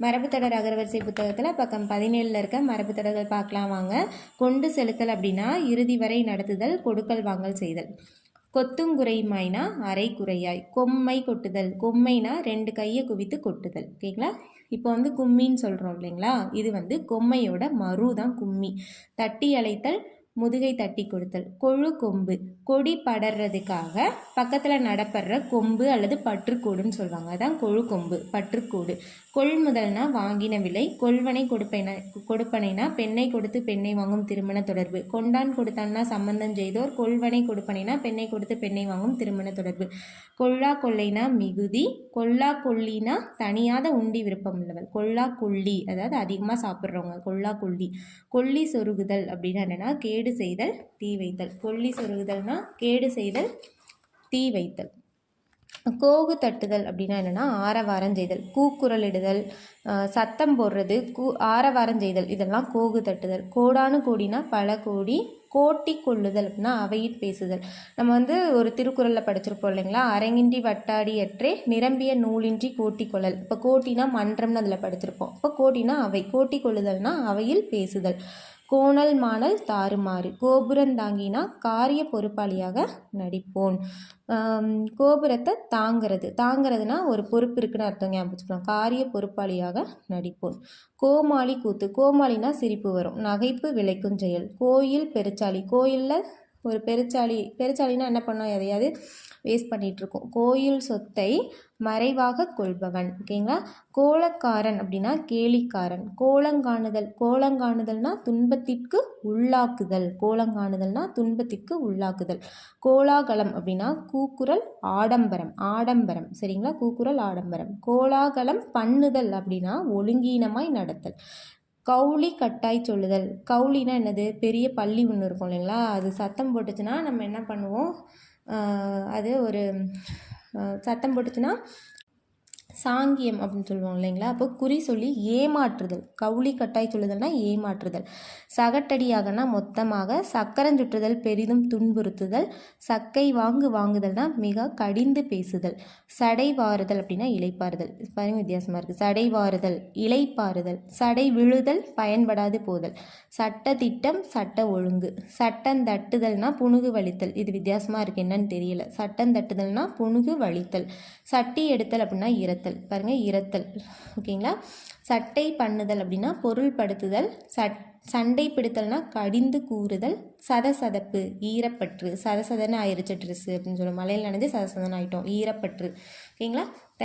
மரபுத்தொடர் அகரவரிசை புத்தகத்தில் பக்கம் 17 இருக்க மரபுத்தொடர்கள் பார்க்கலாம் வாங்க. கொண்டு செலுத்தல் அப்படின்னா இறுதி வரை நடத்துதல், கொடுக்கல் வாங்கல் செய்தல். கொத்துங்குறைமாய்னா அரை குறையாய். கொம்மை கொட்டுதல், கொம்மைனா 2 கையை குவித்து கொட்டுதல். ஓகேங்களா? இப்போ கும்மின்னு சொல்கிறோம் இல்லைங்களா, இது கொம்மையோட மறு தான் கும்மி. தட்டி அழைத்தல், முதுகை தட்டி கொடுத்தல். கொழு கொம்பு, கொடி படறதுக்காக பக்கத்தில் நடப்படுற கொம்பு அல்லது பற்றுக்கோடுன்னு சொல்லுவாங்க, அதான் கொழு கொம்பு, பற்றுக்கோடு. கொள்முதல்னா வாங்கின விலை, கொள்வனை கொடுப்பனைனா பெண்ணை கொடுத்து பெண்ணை வாங்கும் திருமண தொடர்பு. கொண்டான் கொடுத்தான்னா சம்பந்தம் செய்தோர், கொள்வனை கொடுப்பனைனா பெண்ணை கொடுத்து பெண்ணை வாங்கும் திருமண தொடர்பு. கொள்ளா கொள்ளைனா மிகுதி, கொள்ளா கொல்லினா தனியாத உண்டி விருப்பம் உள்ளவள். கொள்ளா கொல்லி அதாவது அதிகமாக சாப்பிட்றவங்க, கொள்ளா கொல்லி. கொல்லி சொருகுதல் அப்படின்னா என்னென்னா கேடு செய்தல், தீ வைத்தல். கொல்லி சொருகுதல்னா கேடு செய்தல், தீ வைத்தல். கோகு தட்டுதல் அப்படின்னா என்னென்னா ஆரவாரம் செய்தல், கூக்குரலிடுதல், சத்தம் போடுறது, ஆரவாரம் செய்தல், இதெல்லாம் கோகு தட்டுதல். கோடானு கோடினா பல கோடி. கோட்டி கொள்ளுதல் அப்படின்னா அவையிற் பேசுதல். நம்ம ஒரு திருக்குறளில் படிச்சிருப்போம் இல்லைங்களா, அரங்கின்றி வட்டாடி அற்றே நிரம்பிய நூலின்றி கோட்டி கொள்ளல். இப்போ கோட்டினா மன்றம்னு அதில் படிச்சிருப்போம். இப்போ கோட்டினா அவை, கோட்டி கொள்ளுதல்னா அவையில் பேசுதல். கோணல் மாணல் தாறுமாறு. கோபுரந்தாங்கினா காரிய பொறுப்பாளியாக நடிப்போன். கோபுரத்தை தாங்கிறது, தாங்கிறதுனா ஒரு பொறுப்பு இருக்குன்னு அர்த்தம், ஞாபகம் வச்சுக்கலாம். காரிய பொறுப்பாளியாக நடிப்போன். கோமாளி கூத்து, கோமாளினா சிரிப்பு வரும், நகைப்பு விளைக்கும் செயல். கோயில் பெருச்சாளி, கோயிலில் ஒரு பெருச்சாளினா என்ன பண்ணோம், எதையாவது வேஸ்ட் பண்ணிகிட்ருக்கோம். கோயில் சொத்தை மறைவாக கொள்பவன். ஓகேங்களா? கோலக்காரன் அப்படின்னா கேலிக்காரன். கோலங்காணுதல், கோலங்காணுதல்னா துன்பத்திற்கு உள்ளாக்குதல், கோலங்காணுதல்னா துன்பத்திற்கு உள்ளாக்குதல். கோலாகலம் அப்படின்னா கூக்குரல் ஆடம்பரம், ஆடம்பரம். சரிங்களா? கூக்குரல் ஆடம்பரம். கோலாகலம் பண்ணுதல் அப்படின்னா ஒழுங்கீனமாய் நடத்தல். கவுளி கட்டாய் சொல்லுதல். கவுளினா என்னது, பெரிய பள்ளி ஒன்று இருக்கும் இல்லைங்களா, அது சத்தம் போட்டுச்சுன்னா நம்ம என்ன பண்ணுவோம், அது ஒரு சத்தம் போட்டுச்சுன்னா சாங்கியம் அப்படின்னு சொல்லுவோம் இல்லைங்களா. அப்போ குறி சொல்லி ஏமாற்றுதல். கவுளி கட்டாய் சொல்லுதல்னா ஏமாற்றுதல். சகட்டடியாகனா மொத்தமாக. சக்கரஞ்சுற்றுதல் பெரிதும் துன்புறுத்துதல். சக்கை வாங்குதல்னா மிக கடிந்து பேசுதல். சடை வாறுதல் அப்படின்னா இலைப்பாறுதல். பாருங்க வித்தியாசமாக இருக்குது. சடை வாறுதல், இலைப்பாறுதல். சடை விழுதல், பயன்படாது போதல். சட்ட திட்டம், சட்ட ஒழுங்கு. சட்டந்தட்டுதல்னா புணுகு வலித்தல். இது வித்தியாசமாக இருக்குது, என்னன்னு தெரியல. சட்டந்தட்டுதல்னா புணுகு வலித்தல். சட்டி எடுத்தல் அப்படின்னா இரத்தல். பாருங்க இரத்தல். ஓகேங்களா? சட்டை பண்ணுதல் அப்படின்னா பொருள்படுத்துதல். சண்டை பிடித்தல்னா கடிந்து கூறுதல். சதசதப்பு ஈரப்பற்று, சதசதன்னு ஆயிடுச்சு ட்ரெஸ்ஸு அப்படின்னு சொல்லுவோம். மழையில் நனைஞ்சு சதசதன்னு ஆகிட்டோம், ஈரப்பற்று. ஓகேங்களா?